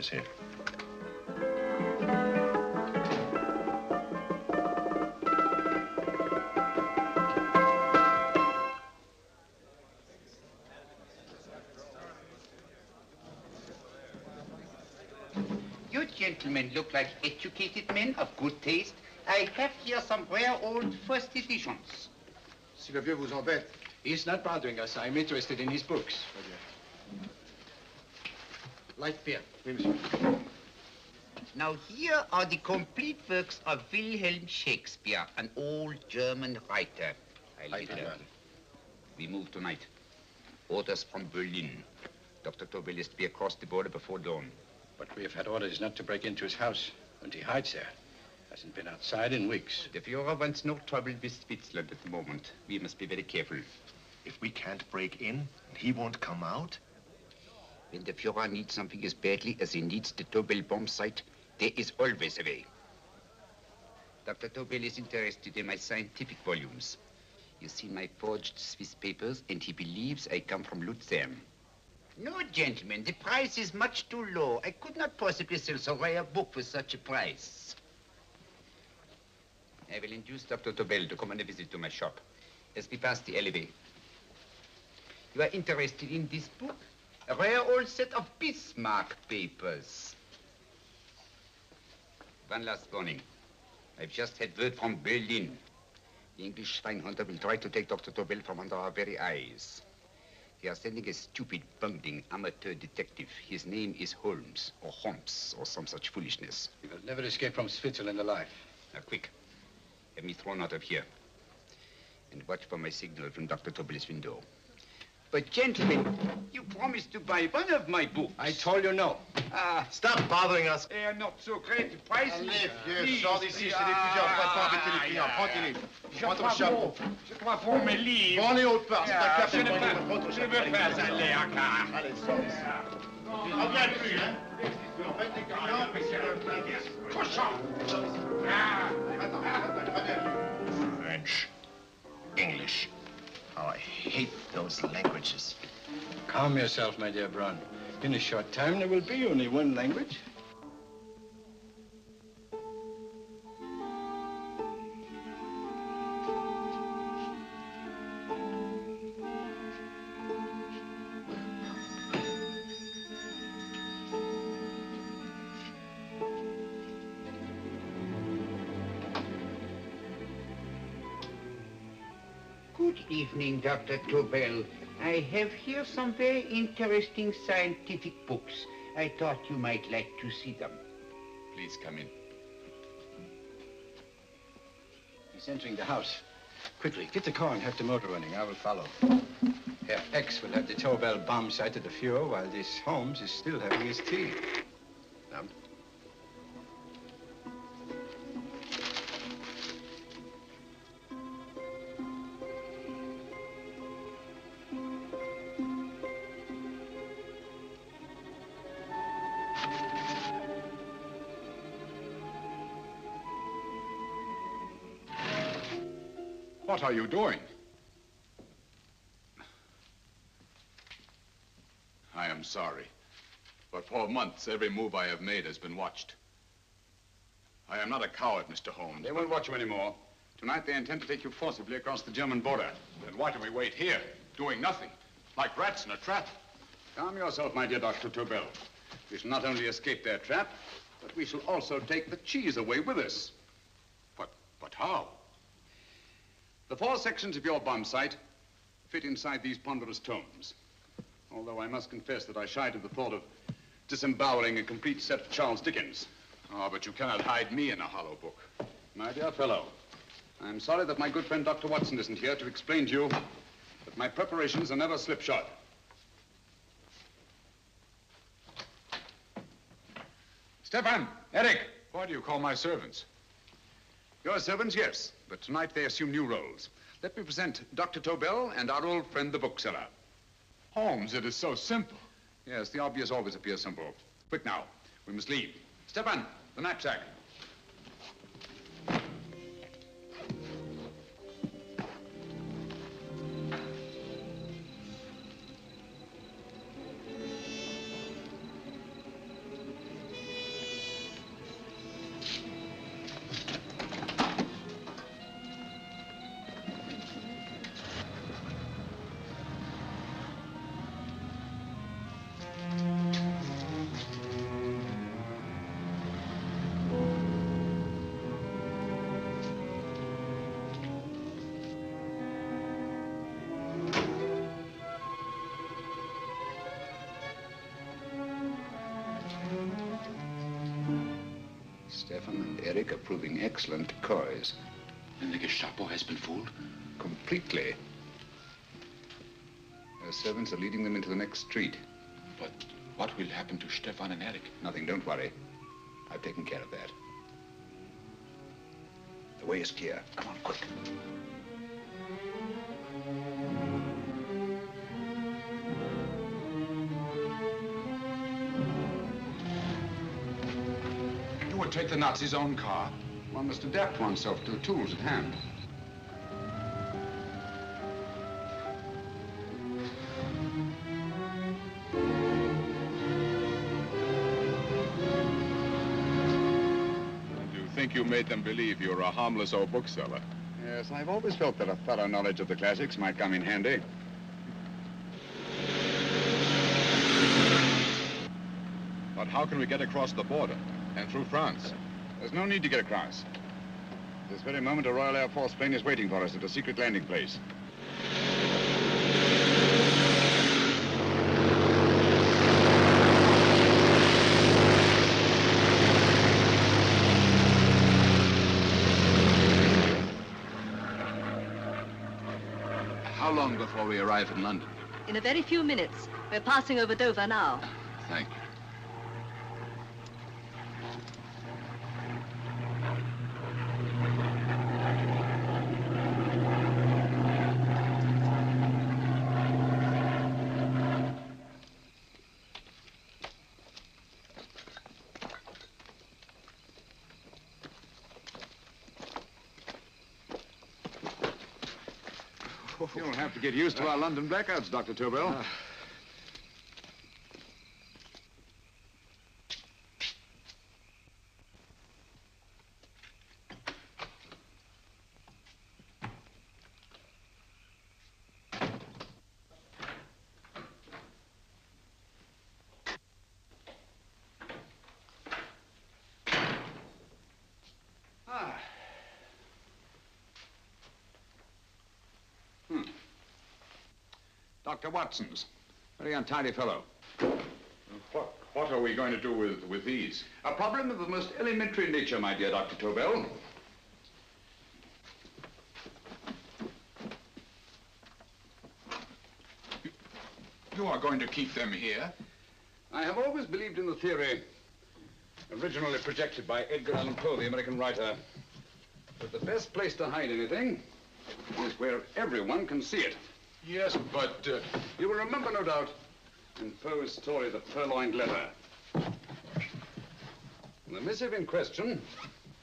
us here. You gentlemen look like educated men of good taste. I have here some rare old first editions. Si le vieux vous embête. He's not bothering us. I'm interested in his books. Light beer. Oui, monsieur. Now here are the complete works of Wilhelm Shakespeare, an old German writer. We move tonight. Orders from Berlin. Dr. Tobel is to be across the border before dawn. But we have had orders not to break into his house, and he hides there. Hasn't been outside in weeks. The Führer wants no trouble with Switzerland at the moment. We must be very careful. If we can't break in, he won't come out? When the Führer needs something as badly as he needs the Tobel bomb site, there is always a way. Dr. Tobel is interested in my scientific volumes. He's seen my forged Swiss papers, and he believes I come from Lucerne. No, gentlemen, the price is much too low. I could not possibly sell so rare a book for such a price. I will induce Dr. Tobel to come on a visit to my shop as we pass the alleyway. You are interested in this book? A rare old set of Bismarck papers. One last warning. I've just had word from Berlin. The English Schweinhunter will try to take Dr. Tobel from under our very eyes. They are sending a stupid, bungling amateur detective. His name is Holmes, or Holmes, or some such foolishness. He will never escape from Switzerland alive. Now, quick. Have me thrown out of here. And watch for my signal from Dr. Tobel's window. But, gentlemen, you promised to buy one of my books. I told you no. Stop bothering us. They are not so great. The price is... Allez, vieux, sors d'ici, c'est des plusieurs fois pas embêter les clients. Prends-les. Prends ton chapeau. Je crois pour mes livres. Prends les hautes parts, c'est un café. Je ne veux pas aller à car. Allez, sors d'ici. Tu reviens plus, hein. En fait, les clients, mais c'est le plein. Cochon. French, English. Oh, I hate those languages. Calm yourself, my dear Broń. In a short time, there will be only one language. Good evening, Dr. Tobel. I have here some very interesting scientific books. I thought you might like to see them. Please come in. He's entering the house. Quickly, get the car and have the motor running. I will follow. Herr X will have the Tobel bomb site at the Führer while this Holmes is still having his tea. Now. What are you doing? I am sorry, but for months, every move I have made has been watched. I am not a coward, Mr. Holmes. They won't watch you anymore. Tonight, they intend to take you forcibly across the German border. Then why do we wait here, doing nothing, like rats in a trap? Calm yourself, my dear Dr. Tobel. We shall not only escape their trap, but we shall also take the cheese away with us. But how? The 4 sections of your bomb sight fit inside these ponderous tomes. Although I must confess that I shied at the thought of disemboweling a complete set of Charles Dickens. Oh, but you cannot hide me in a hollow book. My dear fellow, I'm sorry that my good friend Dr. Watson isn't here to explain to you that my preparations are never slipshod. Stefan, Eric, why do you call my servants? Your servants, yes, but tonight they assume new roles. Let me present Dr. Tobel and our old friend, the bookseller. Holmes, it is so simple. Yes, the obvious always appears simple. Quick now, we must leave. Stefan, the knapsack. Stefan and Eric are proving excellent decoys. And the Gestapo has been fooled? Completely. Their servants are leading them into the next street. But what will happen to Stefan and Eric? Nothing, don't worry. I've taken care of that. The way is clear. Come on, quick. You would take the Nazis' own car? One must adapt oneself to the tools at hand. You made them believe you were a harmless old bookseller. Yes, I've always felt that a thorough knowledge of the classics might come in handy. But how can we get across the border and through France? There's no need to get across. At this very moment, a Royal Air Force plane is waiting for us at a secret landing place. How long before we arrive in London? In a very few minutes. We're passing over Dover now. Thank you. You'll have to get used to our London blackouts, Dr. Tobel. Dr. Watson's. Very untidy fellow. What are we going to do with these? A problem of the most elementary nature, my dear Dr. Tobel. You are going to keep them here? I have always believed in the theory, originally projected by Edgar Allan Poe, the American writer, that the best place to hide anything is where everyone can see it. Yes, but... You will remember, no doubt, in Poe's story, The Purloined Letter. The missive in question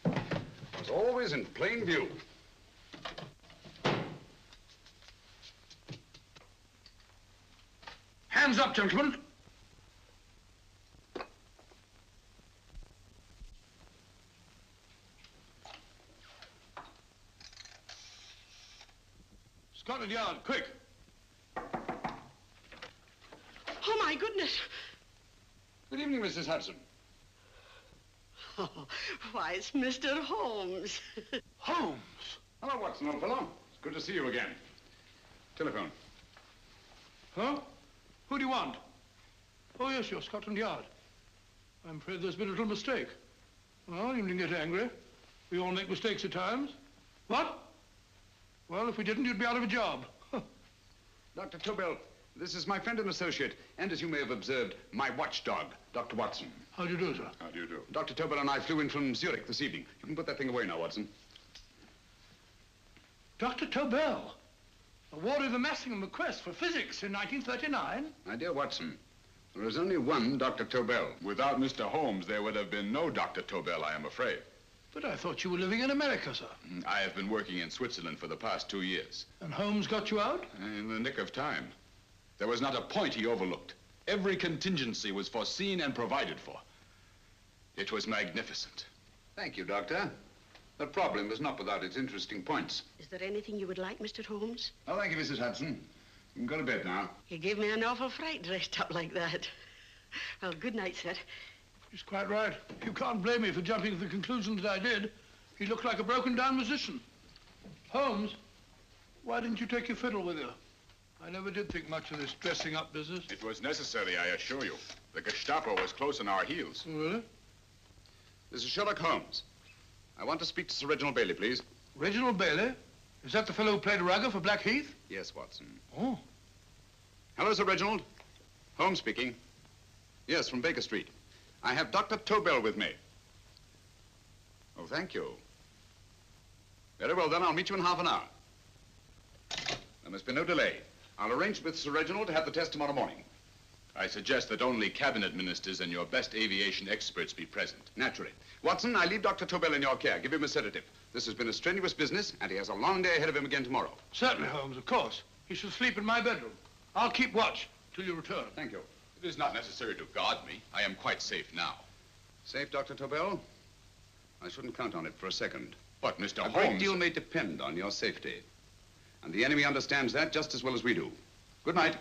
was always in plain view. Hands up, gentlemen. Scotland Yard, quick. Oh, my goodness. Good evening, Mrs. Hudson. Oh, why, it's Mr. Holmes. Holmes? Hello, Watson, old fellow. It's good to see you again. Telephone. Huh? Who do you want? Oh, yes, you're Scotland Yard. I'm afraid there's been a little mistake. Well, you needn't get angry. We all make mistakes at times. What? Well, if we didn't, you'd be out of a job. Dr. Tobel, this is my friend and associate, and as you may have observed, my watchdog, Dr. Watson. How do you do, sir? How do you do? Dr. Tobel and I flew in from Zurich this evening. You can put that thing away now, Watson. Dr. Tobel, awarded the Massingham Quest for physics in 1939. My dear Watson, there is only one Dr. Tobel. Without Mr. Holmes, there would have been no Dr. Tobel, I am afraid. But I thought you were living in America, sir. I have been working in Switzerland for the past 2 years. And Holmes got you out? In the nick of time. There was not a point he overlooked. Every contingency was foreseen and provided for. It was magnificent. Thank you, Doctor. The problem was not without its interesting points. Is there anything you would like, Mr. Holmes? Oh, thank you, Mrs. Hudson. You can go to bed now. You gave me an awful fright dressed up like that. Well, good night, sir. He's quite right. You can't blame me for jumping to the conclusion that I did. He looked like a broken-down musician. Holmes, why didn't you take your fiddle with you? I never did think much of this dressing-up business. It was necessary, I assure you. The Gestapo was close on our heels. Oh, really? This is Sherlock Holmes. I want to speak to Sir Reginald Bailey, please. Reginald Bailey? Is that the fellow who played Rugger for Blackheath? Yes, Watson. Oh. Hello, Sir Reginald. Holmes speaking. Yes, from Baker Street. I have Dr. Tobel with me. Oh, thank you. Very well, then. I'll meet you in half an hour. There must be no delay. I'll arrange with Sir Reginald to have the test tomorrow morning. I suggest that only cabinet ministers and your best aviation experts be present. Naturally. Watson, I leave Dr. Tobel in your care. Give him a sedative. This has been a strenuous business, and he has a long day ahead of him again tomorrow. Certainly, Holmes, of course. He shall sleep in my bedroom. I'll keep watch till you return. Thank you. It is not necessary to guard me. I am quite safe now. Safe, Dr. Tobel? I shouldn't count on it for a second. But, Mr. Holmes... A great deal may depend on your safety. And the enemy understands that just as well as we do. Good night.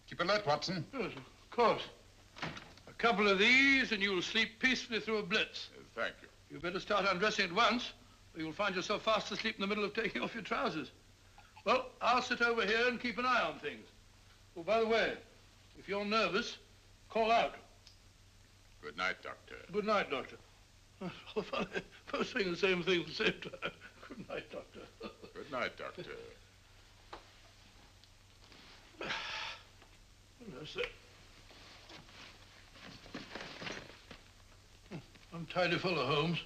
Keep alert, Watson. Yes, of course. A couple of these and you'll sleep peacefully through a blitz. Thank you. You better start undressing at once, or you'll find yourself fast asleep in the middle of taking off your trousers. Well, I'll sit over here and keep an eye on things. Oh, by the way, if you're nervous, call out. Good night, Doctor. Good night, Doctor. Oh, funny. Both saying the same thing at the same time. Good night, Doctor. Good night, Doctor. That's it. I'm tidy fellow, Holmes.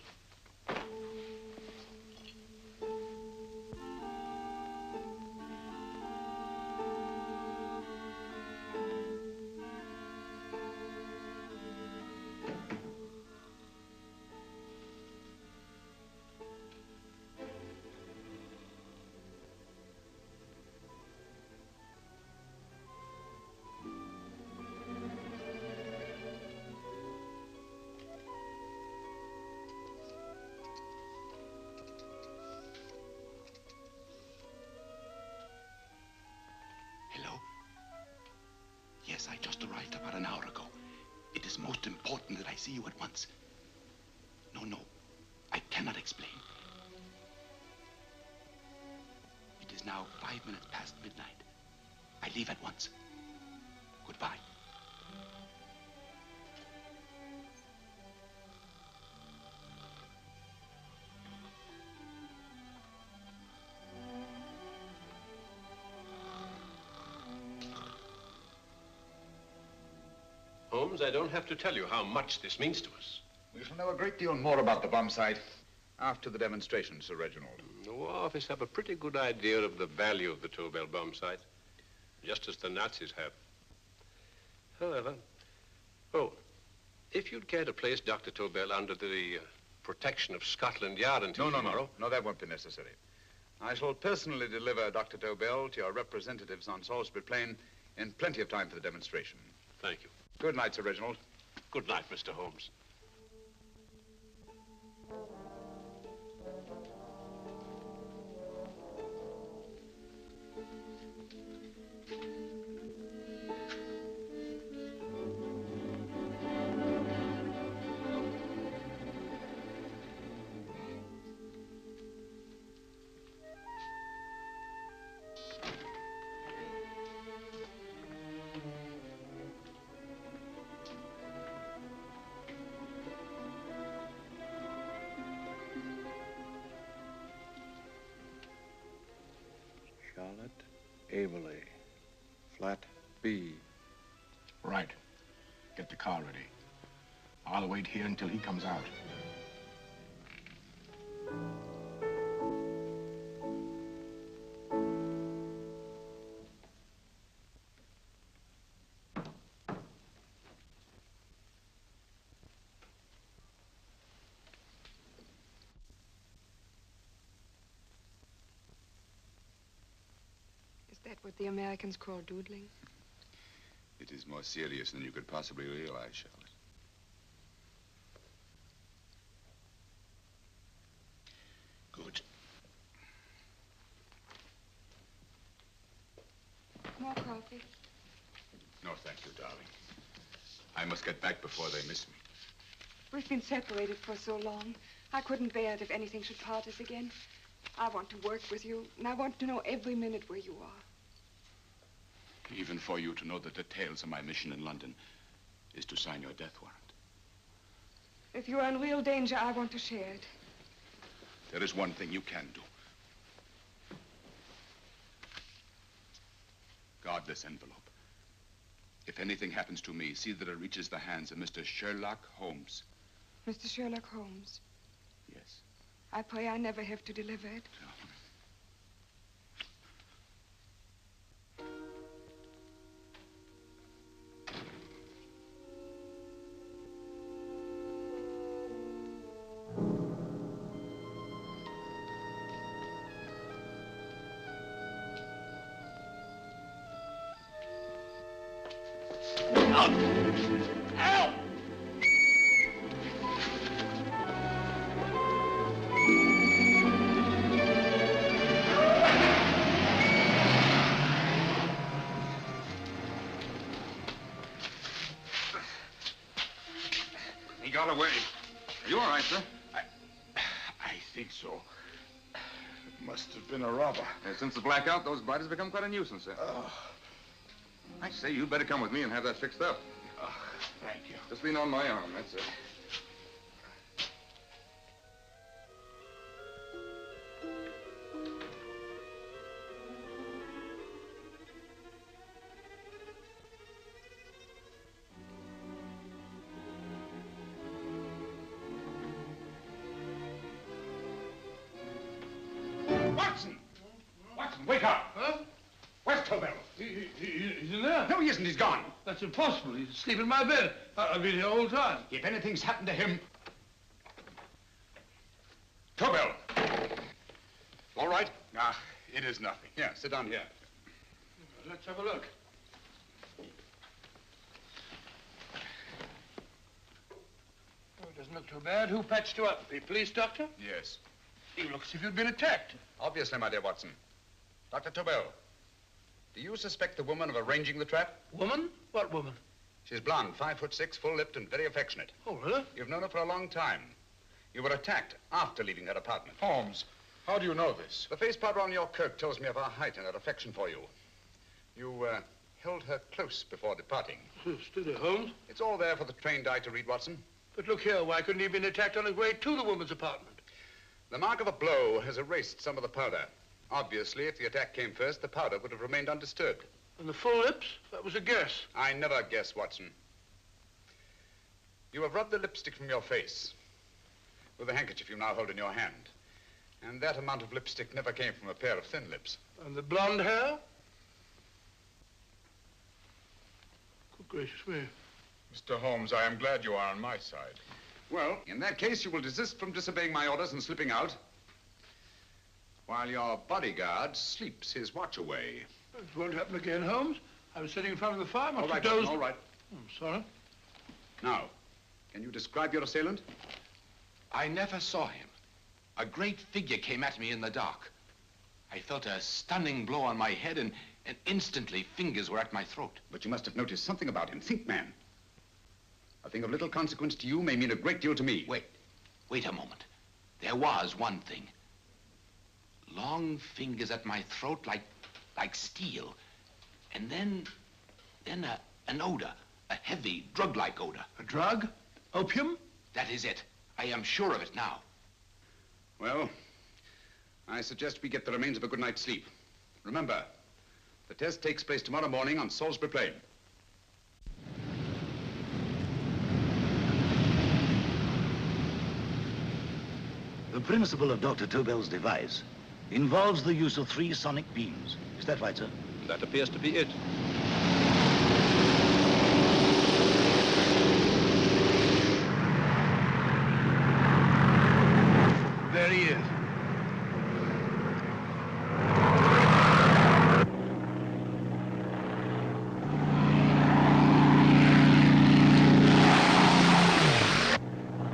Yes, I just arrived about an hour ago. It is most important that I see you at once. No, I cannot explain. It is now 5 minutes past midnight. I leave at once. Goodbye. Holmes, I don't have to tell you how much this means to us. We shall know a great deal more about the bomb site after the demonstration, Sir Reginald. The War Office have a pretty good idea of the value of the Tobel bomb site, just as the Nazis have. However, if you'd care to place Dr. Tobel under the protection of Scotland Yard until tomorrow... No, that won't be necessary. I shall personally deliver Dr. Tobel to your representatives on Salisbury Plain in plenty of time for the demonstration. Thank you. Good night, Sir Reginald. Good night, Mr. Holmes. Averley, flat B. Right. Get the car ready. I'll wait here until he comes out. Is that what the Americans call doodling? It is more serious than you could possibly realize, Charlotte. Good. More coffee? No, thank you, darling. I must get back before they miss me. We've been separated for so long. I couldn't bear it if anything should part us again. I want to work with you, and I want to know every minute where you are. Even for you to know the details of my mission in London is to sign your death warrant. If you are in real danger, I want to share it. There is one thing you can do. Guard this envelope. If anything happens to me, see that it reaches the hands of Mr. Sherlock Holmes. Mr. Sherlock Holmes. Yes. I pray I never have to deliver it. He got away. Are you all right, sir? I think so. It must have been a robber. Since the blackout, those blighters become quite a nuisance, sir. I say, you'd better come with me and have that fixed up. Thank you. Just lean on my arm, that's it. Watson! Watson, wake up! Huh? Where's Tobel? He's in there. No, he isn't. He's gone. That's impossible. He's asleep in my bed. I've been here all the time. If anything's happened to him... Tobel! All right? Ah, it is nothing. Yeah, sit down here. Let's have a look. Oh, it doesn't look too bad. Who patched you up? The police doctor? Yes. You look as if you'd been attacked. Obviously, my dear Watson. Dr. Tobel, do you suspect the woman of arranging the trap? Woman? What woman? She's blonde, 5'6", full-lipped, and very affectionate. Oh, really? You've known her for a long time. You were attacked after leaving her apartment. Holmes, how do you know this? The face powder on your coat tells me of her height and her affection for you. You held her close before departing. Steady, Holmes. It's all there for the trained eye to read, Watson. But look here, why couldn't he have been attacked on his way to the woman's apartment? The mark of a blow has erased some of the powder. Obviously, if the attack came first, the powder would have remained undisturbed. And the full lips? That was a guess. I never guess, Watson. You have rubbed the lipstick from your face with the handkerchief you now hold in your hand. And that amount of lipstick never came from a pair of thin lips. And the blonde hair? Good gracious me. Mr. Holmes, I am glad you are on my side. Well, in that case, you will desist from disobeying my orders and slipping out while your bodyguard sleeps his watch away. It won't happen again, Holmes. I was sitting in front of the fire. All right, Watson, all right. I'm sorry. Now, can you describe your assailant? I never saw him. A great figure came at me in the dark. I felt a stunning blow on my head, and instantly fingers were at my throat. But you must have noticed something about him. Think, man. A thing of little consequence to you may mean a great deal to me. Wait a moment. There was one thing. Long fingers at my throat like steel. And then an odor, a heavy, drug-like odor. A drug? Opium? That is it. I am sure of it now. Well, I suggest we get the remains of a good night's sleep. Remember, the test takes place tomorrow morning on Salisbury Plain. The principle of Dr. Tobel's device involves the use of 3 sonic beams. Is that right, sir? That appears to be it. There he is.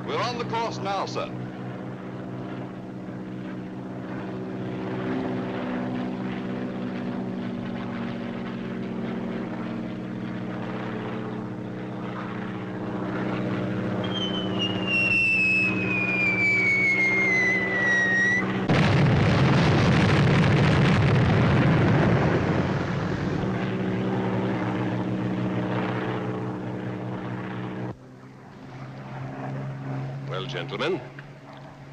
We're on the course now, sir. gentlemen.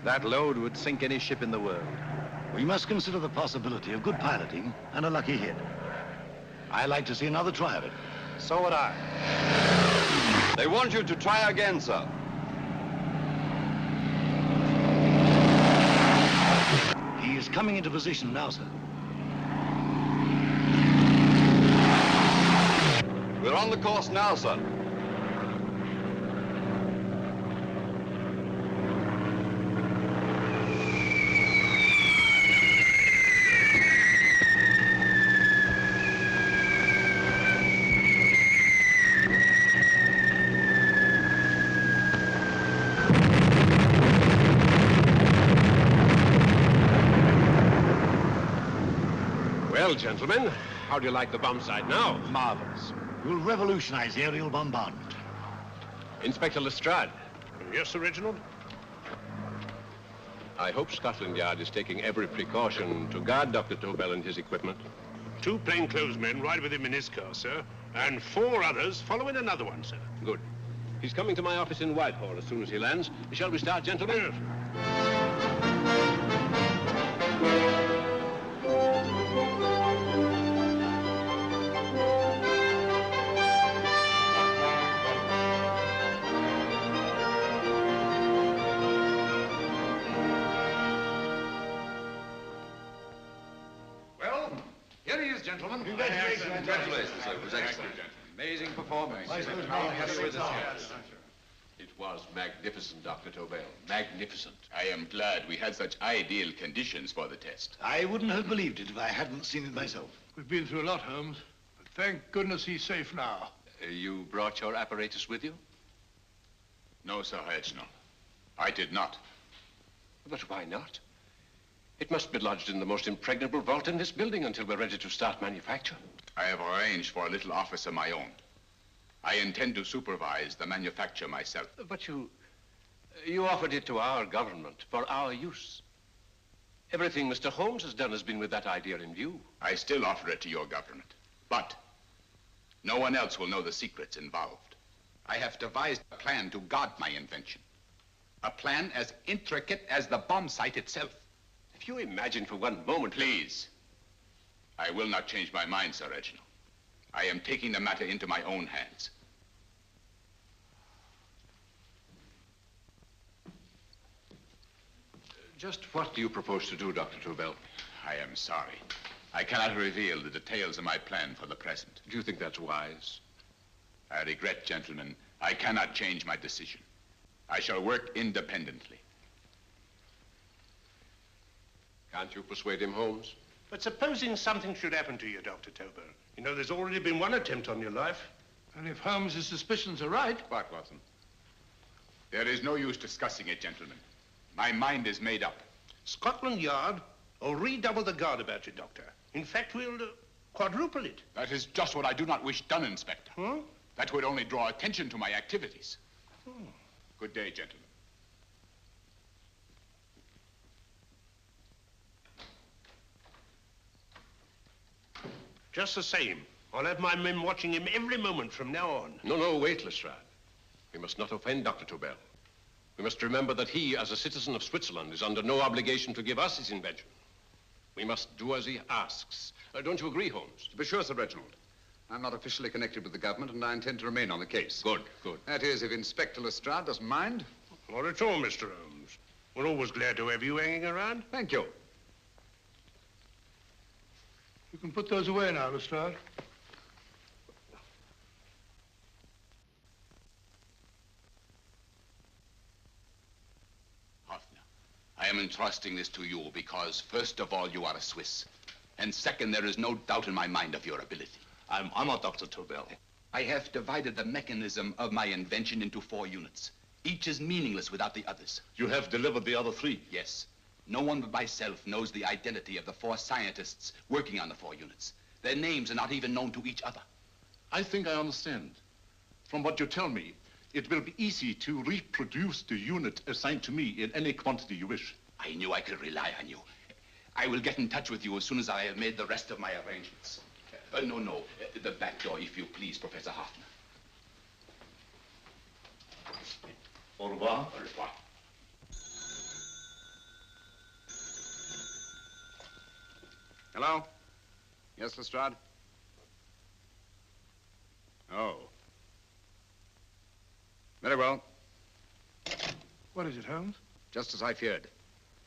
That load would sink any ship in the world. We must consider the possibility of good piloting and a lucky hit. I like to see another try of it. So would I. They want you to try again, sir. He is coming into position now, sir. We're on the course now, sir. Well, gentlemen, how do you like the bomb sight now? Marvelous. We'll revolutionize aerial bombardment. Inspector Lestrade. Yes, Sir Reginald? I hope Scotland Yard is taking every precaution to guard Dr. Tobel and his equipment. 2 plainclothesmen ride with him in his car, sir, and 4 others follow in another one, sir. Good. He's coming to my office in Whitehall as soon as he lands. Shall we start, gentlemen? Yes. Gentlemen. Congratulations, sir. It was excellent. Amazing performance. It was magnificent, Dr. Tobel. Magnificent. I am glad we had such ideal conditions for the test. I wouldn't have believed it if I hadn't seen it myself. We've been through a lot, Holmes, but thank goodness he's safe now. You brought your apparatus with you? No, Sir Reginald. I did not. But why not? It must be lodged in the most impregnable vault in this building until we're ready to start manufacture. I have arranged for a little office of my own. I intend to supervise the manufacture myself. But you offered it to our government for our use. Everything Mr. Holmes has done has been with that idea in view. I still offer it to your government, but no one else will know the secrets involved. I have devised a plan to guard my invention. A plan as intricate as the bomb sight itself. If you imagine for one moment... Please. I will not change my mind, Sir Reginald. I am taking the matter into my own hands. Just what do you propose to do, Dr. Tobel? I am sorry. I cannot reveal the details of my plan for the present. Do you think that's wise? I regret, gentlemen, I cannot change my decision. I shall work independently. Can't you persuade him, Holmes? But supposing something should happen to you, Dr. Tobel. You know, there's already been one attempt on your life. And if Holmes's suspicions are right... What, Watson? There is no use discussing it, gentlemen. My mind is made up. Scotland Yard will redouble the guard about you, Doctor. In fact, we'll quadruple it. That is just what I do not wish done, Inspector. Huh? That would only draw attention to my activities. Good day, gentlemen. Just the same, I'll have my men watching him every moment from now on. No, wait, Lestrade. We must not offend Dr. Tobel. We must remember that he, as a citizen of Switzerland, is under no obligation to give us his invention. We must do as he asks. Don't you agree, Holmes? To be sure, Sir Reginald. I'm not officially connected with the government, and I intend to remain on the case. Good. That is, if Inspector Lestrade doesn't mind. Not at all, Mr. Holmes. We're always glad to have you hanging around. Thank you. You can put those away now, Lestrade. I am entrusting this to you because, first of all, you are a Swiss. And second, there is no doubt in my mind of your ability. I'm honored, Dr. Tobel. I have divided the mechanism of my invention into 4 units. Each is meaningless without the others. You have delivered the other 3? Yes. No one but myself knows the identity of the 4 scientists working on the 4 units. Their names are not even known to each other. I think I understand. From what you tell me, it will be easy to reproduce the unit assigned to me in any quantity you wish. I knew I could rely on you. I will get in touch with you as soon as I have made the rest of my arrangements. No, the back door, if you please, Professor Hoffner. Au revoir. Au revoir. Hello? Yes, Lestrade? Oh. Very well. What is it, Holmes? Just as I feared.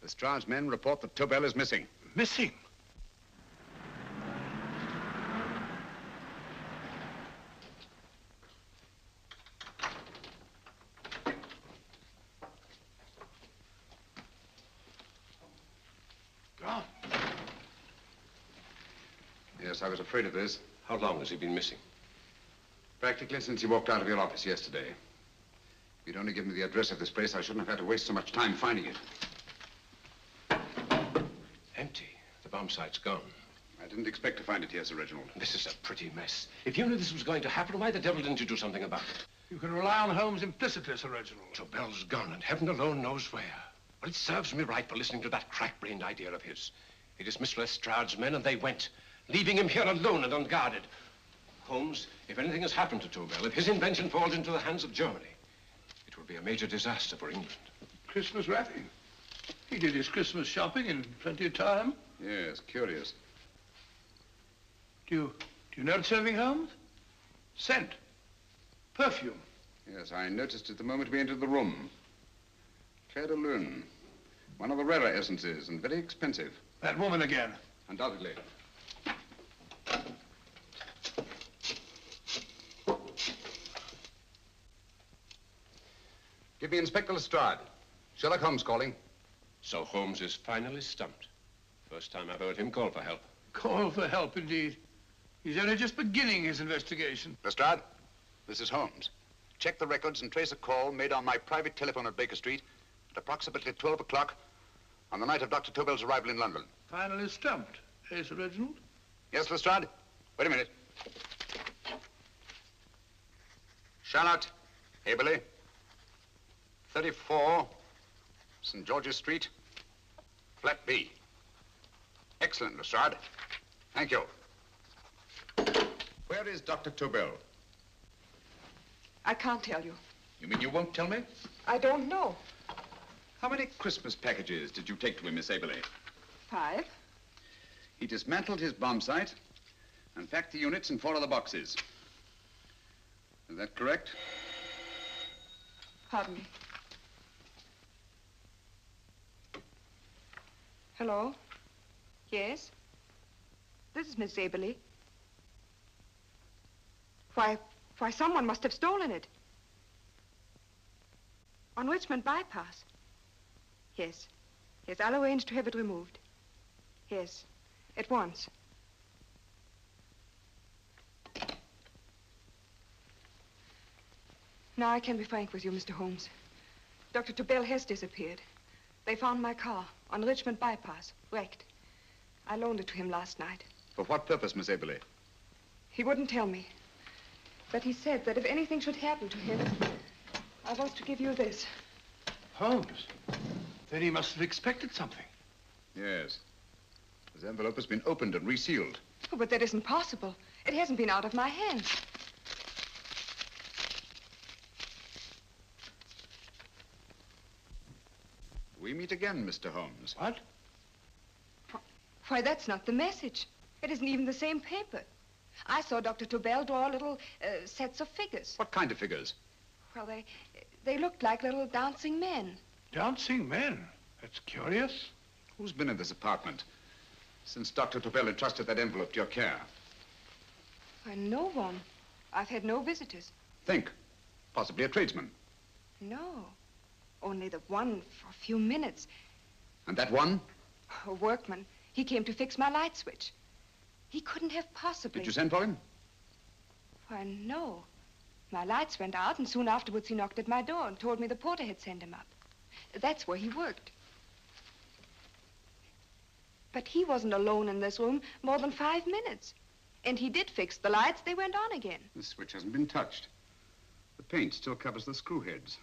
Lestrade's men report that Tobel is missing. Missing? Gone. Yes, I was afraid of this. How long has he been missing? Practically since he walked out of your office yesterday. If you'd only given me the address of this place, I shouldn't have had to waste so much time finding it. Empty. The bomb site's gone. I didn't expect to find it here, Sir Reginald. This is a pretty mess. If you knew this was going to happen, why the devil didn't you do something about it? You can rely on Holmes implicitly, Sir Reginald. Tobel's gone, and heaven alone knows where. Well, it serves me right for listening to that crack-brained idea of his. He dismissed Lestrade's men, and they went, leaving him here alone and unguarded. Holmes, if anything has happened to Tobel, if his invention falls into the hands of Germany, it will be a major disaster for England. Christmas wrapping. He did his Christmas shopping in plenty of time. Yes, curious. Do you notice anything, Holmes? Scent. Perfume. Yes, I noticed it the moment we entered the room. Clair de Lune. One of the rarer essences, and very expensive. That woman again. Undoubtedly. Give me Inspector Lestrade. Sherlock Holmes calling. So Holmes is finally stumped. First time I've heard him call for help. Call for help, indeed. He's only just beginning his investigation. Lestrade, this is Holmes. Check the records and trace a call made on my private telephone at Baker Street at approximately 12 o'clock on the night of Dr. Tobel's arrival in London. Finally stumped, eh, Sir Reginald? Yes, Lestrade? Wait a minute. Charlotte, Aberley, 34, St. George's Street, flat B. Excellent, Lestrade. Thank you. Where is Dr. Tobel? I can't tell you. You mean you won't tell me? I don't know. How many Christmas packages did you take to him, Miss Aberley? 5. He dismantled his bomb site and packed the units in 4 other boxes. Is that correct? Pardon me. Hello? Yes? This is Miss Aberley. Why, someone must have stolen it. On Richmond Bypass. Yes. Yes, I'll arrange to have it removed. Yes, at once. Now I can be frank with you, Mr. Holmes. Dr. Tobel has disappeared. They found my car on Richmond Bypass, wrecked. I loaned it to him last night. For what purpose, Miss Aberley? He wouldn't tell me. But he said that if anything should happen to him, I was to give you this. Holmes? Then he must have expected something. Yes. This envelope has been opened and resealed. Oh, but that isn't possible. It hasn't been out of my hands. We meet again, Mr. Holmes. What? Why, that's not the message. It isn't even the same paper. I saw Dr. Tobel draw little sets of figures. What kind of figures? Well, they looked like little dancing men. Dancing men? That's curious. Who's been in this apartment since Dr. Tobel entrusted that envelope to your care? Why, no one. I've had no visitors. Think. Possibly a tradesman. No. Only the one for a few minutes. And that one? A workman. He came to fix my light switch. He couldn't have possibly... Did you send for him? Why, no. My lights went out, and soon afterwards he knocked at my door and told me the porter had sent him up. That's where he worked. But he wasn't alone in this room more than 5 minutes. And he did fix the lights. They went on again. The switch hasn't been touched. The paint still covers the screw heads.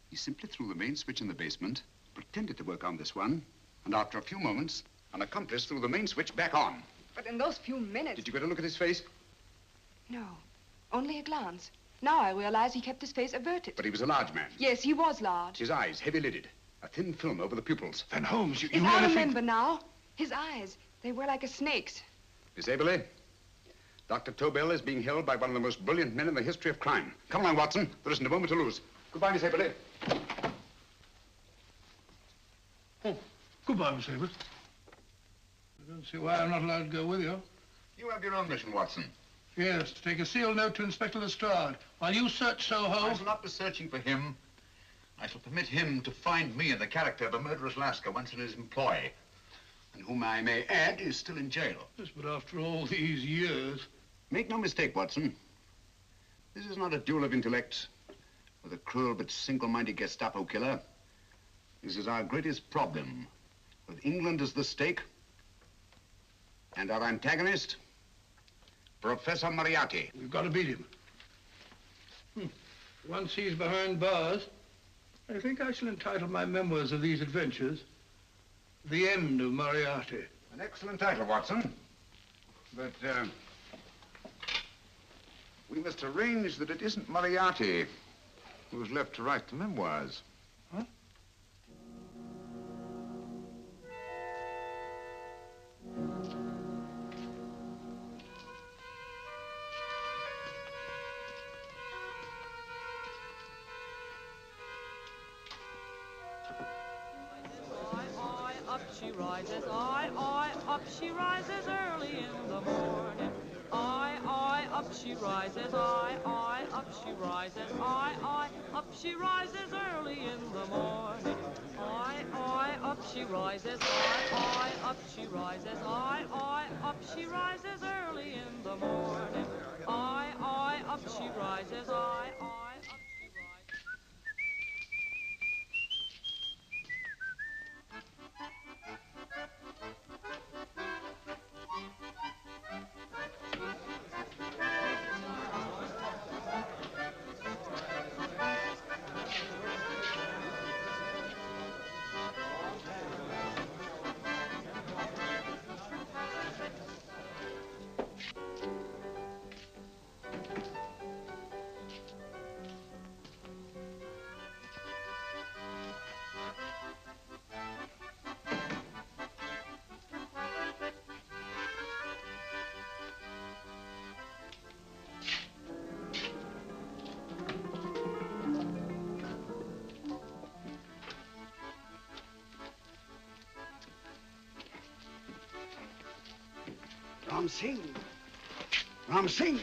He simply threw the main switch in the basement, pretended to work on this one, and after a few moments, an accomplice threw the main switch back on. But in those few minutes... Did you get a look at his face? No, only a glance. Now I realize he kept his face averted. But he was a large man. Yes, he was large. His eyes heavy-lidded, a thin film over the pupils. Then Holmes, you I remember now. His eyes, They were like a snake's. Miss Aberley, Dr. Tobel is being held by one of the most brilliant men in the history of crime. Come along, Watson. There isn't a moment to lose. Goodbye, Miss Aberley. Oh, goodbye, Miss Aberley. I don't see why I'm not allowed to go with you. You have your own mission, Watson. Yes, to take a sealed note to Inspector Lestrade. While you search Soho... I shall not be searching for him. I shall permit him to find me in the character of a murderous Lascar once in his employ, and whom I may add is still in jail. Yes, but after all these years... Make no mistake, Watson. This is not a duel of intellects with a cruel but single-minded Gestapo killer. This is our greatest problem, with England as the stake, and our antagonist, Professor Moriarty. We've got to beat him. Once he's behind bars, I think I shall entitle my memoirs of these adventures, The End of Moriarty. An excellent title, Watson. But, we must arrange that it isn't Moriarty who's left to write the memoirs. Huh? Up she rises, up she rises early in the morning. Up she rises, up she rises, up she rises early in the morning. Up she rises, up she rises, up she rises early in the morning. Up she rises, up she rises. Ram Singh. Ram Singh.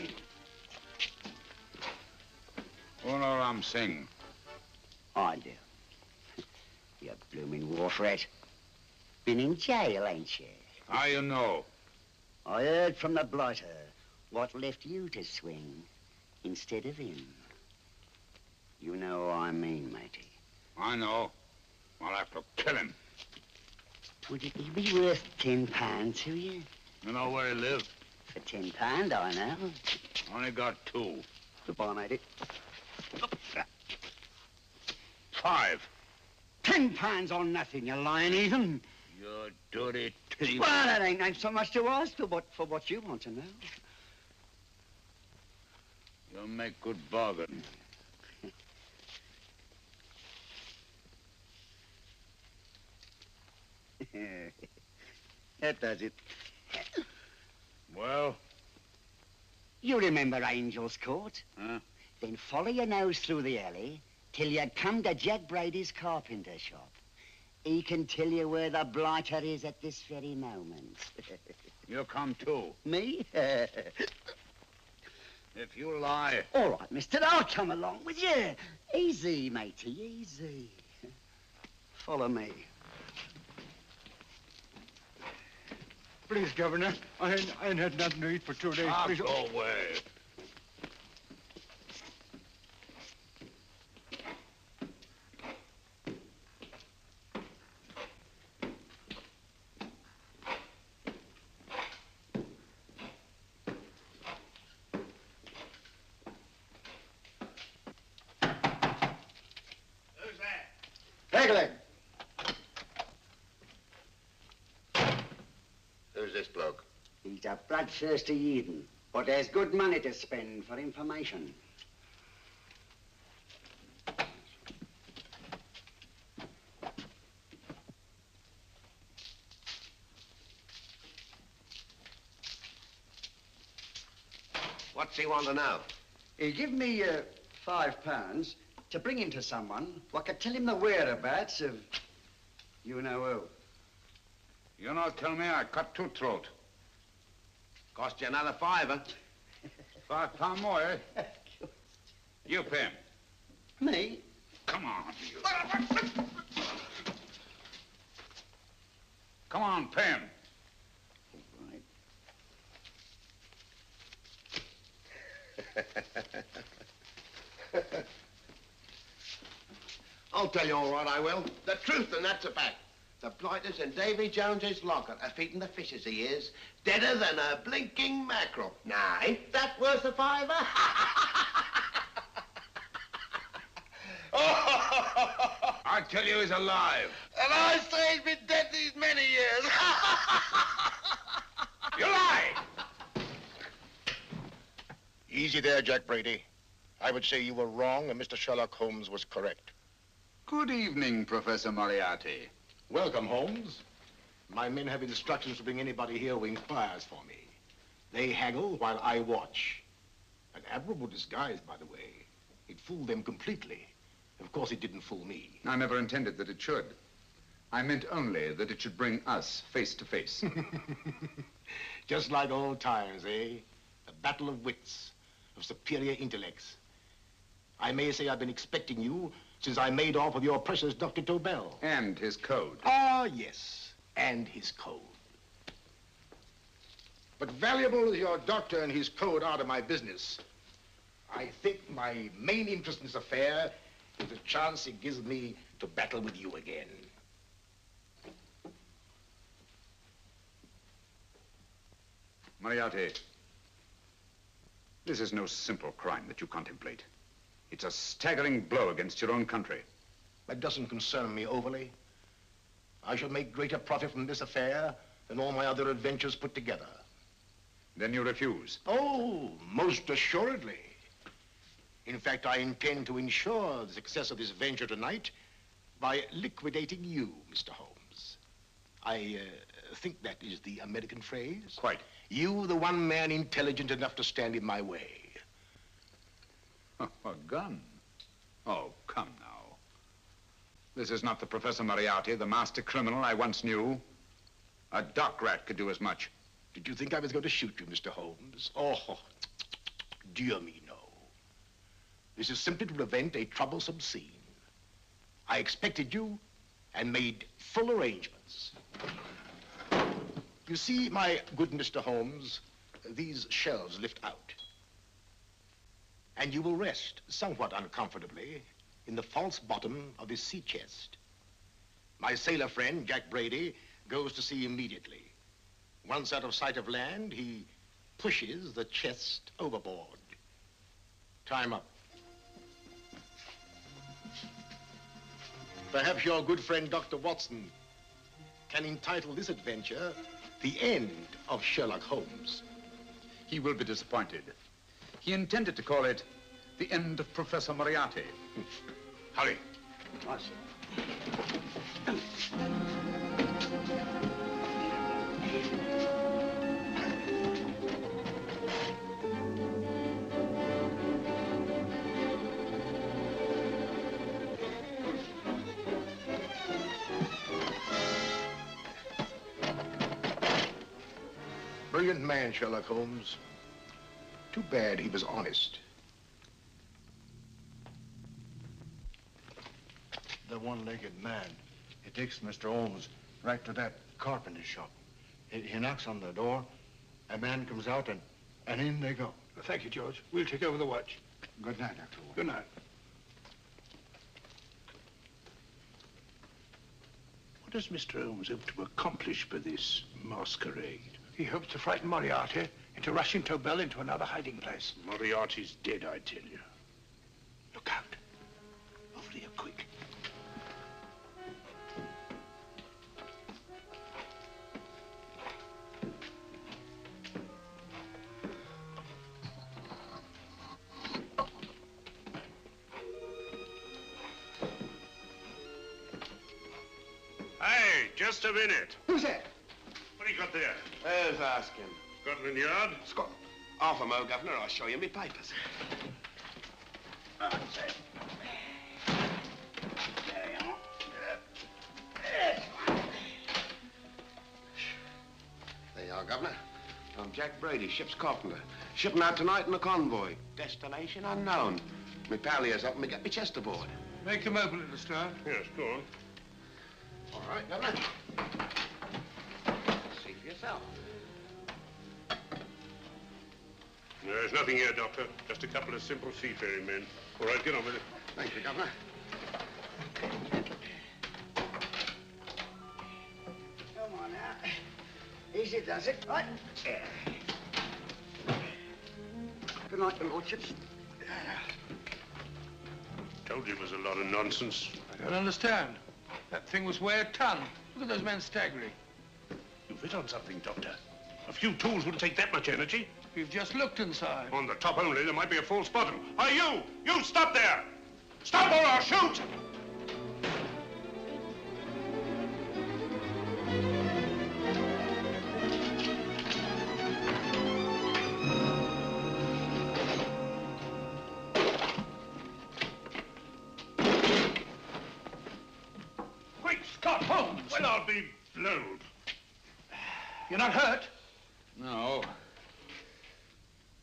Oh, no, Ram Singh. I do. You blooming wharf rat. Been in jail, ain't you? How you know? I heard from the blighter what left you to swing instead of him. You know what I mean, matey. I know. I'll have to kill him. Would it be worth £10 to you? You know where he lives? For £10, I know. Only got 2. Goodbye, matey. 5. £10 on nothing, you lying heathen. You dirty thief. Well, that ain't so much to ask for what you want to know. You make good bargain. That does it. Well? You remember Angel's Court? Huh? Then follow your nose through the alley till you come to Jack Brady's carpenter shop. He can tell you where the blighter is at this very moment. You come too. Me? If you lie... All right, mister, I'll come along with you. Easy, matey, easy. Follow me. Please, Governor, I ain't had nothing to eat for 2 days. Ah, Please. go away. Who's that? Pegleg. Who's this bloke? He's a bloodthirsty heathen, but there's good money to spend for information. What's he want to know? He give me £5 to bring him to someone who could tell him the whereabouts of you know who. You not tell me I cut two throat. Cost you another £5. £5 more, eh? You pay him. Me? Come on, you. Come on, pay him. I'll tell you all right, I will. The truth, and that's a fact. The blighters in Davy Jones's locker are feeding the fishes, he is. Deader than a blinking mackerel. Now, ain't that worth a £5? I tell you he's alive. And I say he's been dead these many years. You lie! Easy there, Jack Brady. I would say you were wrong and Mr. Sherlock Holmes was correct. Good evening, Professor Moriarty. Welcome, Holmes. My men have instructions to bring anybody here who inquires for me. They haggle while I watch. An admirable disguise, by the way. It fooled them completely. Of course, it didn't fool me. I never intended that it should. I meant only that it should bring us face to face. Just like old times, eh? A battle of wits, of superior intellects. I may say I've been expecting you since I made off with your precious Dr. Tobel. And his code. Ah, yes, and his code. But valuable as your doctor and his code are to my business, I think my main interest in this affair is the chance it gives me to battle with you again. Moriarty, this is no simple crime that you contemplate. It's a staggering blow against your own country. That doesn't concern me overly. I shall make greater profit from this affair than all my other adventures put together. Then you refuse? Oh, most assuredly. In fact, I intend to ensure the success of this venture tonight by liquidating you, Mr. Holmes. I think that is the American phrase. Quite. You, the one man intelligent enough to stand in my way. A gun? Oh, come now. This is not the Professor Moriarty, the master criminal I once knew. A dock rat could do as much. Did you think I was going to shoot you, Mr. Holmes? Oh, dear me, no. This is simply to prevent a troublesome scene. I expected you and made full arrangements. You see, my good Mr. Holmes, these shelves lift out. And you will rest somewhat uncomfortably in the false bottom of this sea chest. My sailor friend, Jack Brady, goes to sea immediately. Once out of sight of land, he pushes the chest overboard. Time up. Perhaps your good friend, Dr. Watson, can entitle this adventure The End of Sherlock Holmes. He will be disappointed. He intended to call it The End of Professor Moriarty. Hurry. Brilliant man, Sherlock Holmes. Too bad he was honest. The one-legged man. He takes Mr. Holmes right to that carpenter shop. He knocks on the door. A man comes out and in they go. Thank you, George. We'll take over the watch. Good night, Dr. Good night. What does Mr. Holmes hope to accomplish by this masquerade? He hopes to frighten Moriarty into rushing Tobel into another hiding place. Moriarty's dead, I tell you. Look out. Over here, quick. Hey, just a minute. Who's that? What do you got there? Who's asking? Scotland Yard? Half a mo, Governor. I'll show you my papers. There you are, Governor. I'm Jack Brady, ship's carpenter. Shipping out tonight in a convoy. Destination unknown. My pal here's helping me get my chest aboard. Make him open it, Lestrade. Yes, go on. All right, Governor. See for yourself. There's nothing here, Doctor. Just a couple of simple seafaring men. All right, get on with it. Thank you, Governor. Come on now. Easy does it. Right. Good night, your lordships. Told you it was a lot of nonsense. I don't understand. That thing was weigh a ton. Look at those men staggering. You've hit on something, Doctor. A few tools wouldn't take that much energy. We've just looked inside. On the top only, there might be a false bottom. Hey, you! You stop there! Stop or I'll shoot! Great Scott, Holmes! Well, I'll be blowed. You're not hurt? No.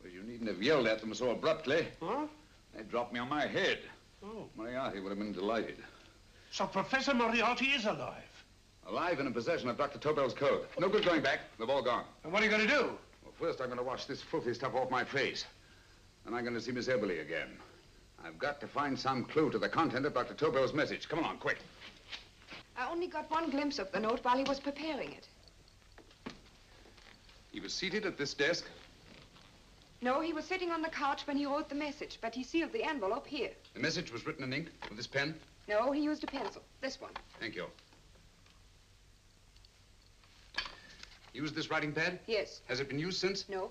Well, you needn't have yelled at them so abruptly. Huh? They dropped me on my head. Oh. Moriarty would have been delighted. So Professor Moriarty is alive? Alive and in possession of Dr. Tobel's code. No good going back. They've all gone. And what are you going to do? Well, first I'm going to wash this filthy stuff off my face. Then I'm going to see Miss Eberly again. I've got to find some clue to the content of Dr. Tobel's message. Come along, quick. I only got one glimpse of the note while he was preparing it. He was seated at this desk. No, he was sitting on the couch when he wrote the message, but he sealed the envelope here. The message was written in ink with this pen. No, he used a pencil. This one. Thank you. Used this writing pad? Yes. Has it been used since? No.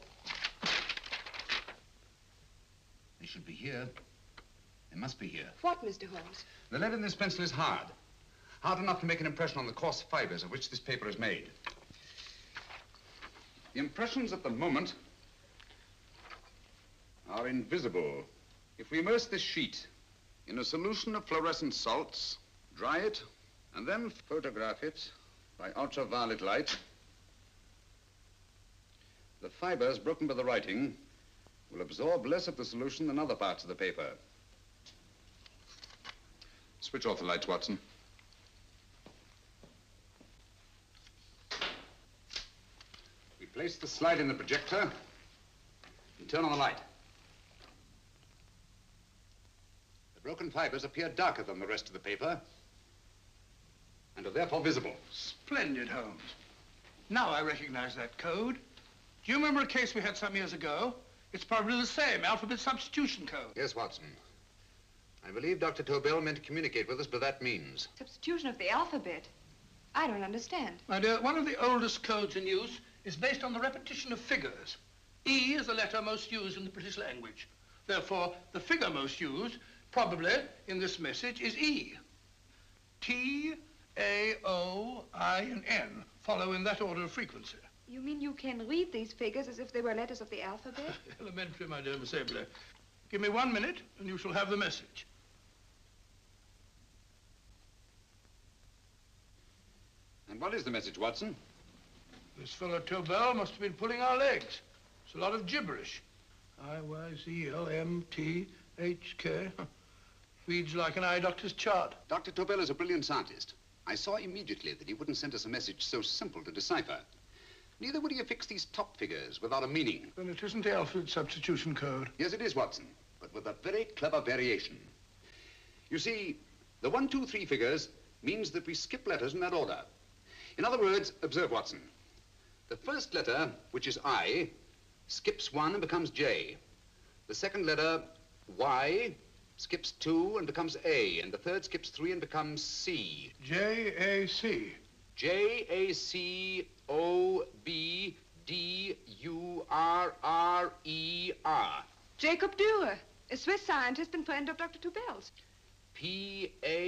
They should be here. They must be here. What, Mr. Holmes? The lead in this pencil is hard. Hard enough to make an impression on the coarse fibers of which this paper is made. The impressions at the moment are invisible. If we immerse this sheet in a solution of fluorescent salts, dry it, and then photograph it by ultraviolet light, the fibers broken by the writing will absorb less of the solution than other parts of the paper. Switch off the lights, Watson. We place the slide in the projector and turn on the light. The broken fibers appear darker than the rest of the paper and are therefore visible. Splendid, Holmes. Now I recognize that code. Do you remember a case we had some years ago? It's probably the same, alphabet substitution code. Yes, Watson. I believe Dr. Tobel meant to communicate with us by that means. Substitution of the alphabet? I don't understand. My dear, one of the oldest codes in use is based on the repetition of figures. E is the letter most used in the British language. Therefore, the figure most used, probably in this message, is E. T, A, O, I, and N follow in that order of frequency. You mean you can read these figures as if they were letters of the alphabet? Elementary, my dear Miss Eberly. Give me 1 minute, and you shall have the message. And what is the message, Watson? This fellow Tobel must have been pulling our legs. It's a lot of gibberish. I-Y-Z-L-M-T-H-K. Reads like an eye doctor's chart. Dr. Tobel is a brilliant scientist. I saw immediately that he wouldn't send us a message so simple to decipher. Neither would he affix these top figures without a meaning. Then it isn't the alphabet substitution code. Yes, it is, Watson, but with a very clever variation. You see, the 1, 2, 3 figures means that we skip letters in that order. In other words, observe, Watson. The first letter, which is I, skips 1 and becomes J. The second letter, Y, skips 2 and becomes A. And the third skips 3 and becomes C. J-A-C. J-A-C-O-B-D-U-R-R-E-R. Jacob Dürer, a Swiss scientist and friend of Dr. Tobel's. P-A-L-A-C-E-C-R-E-S.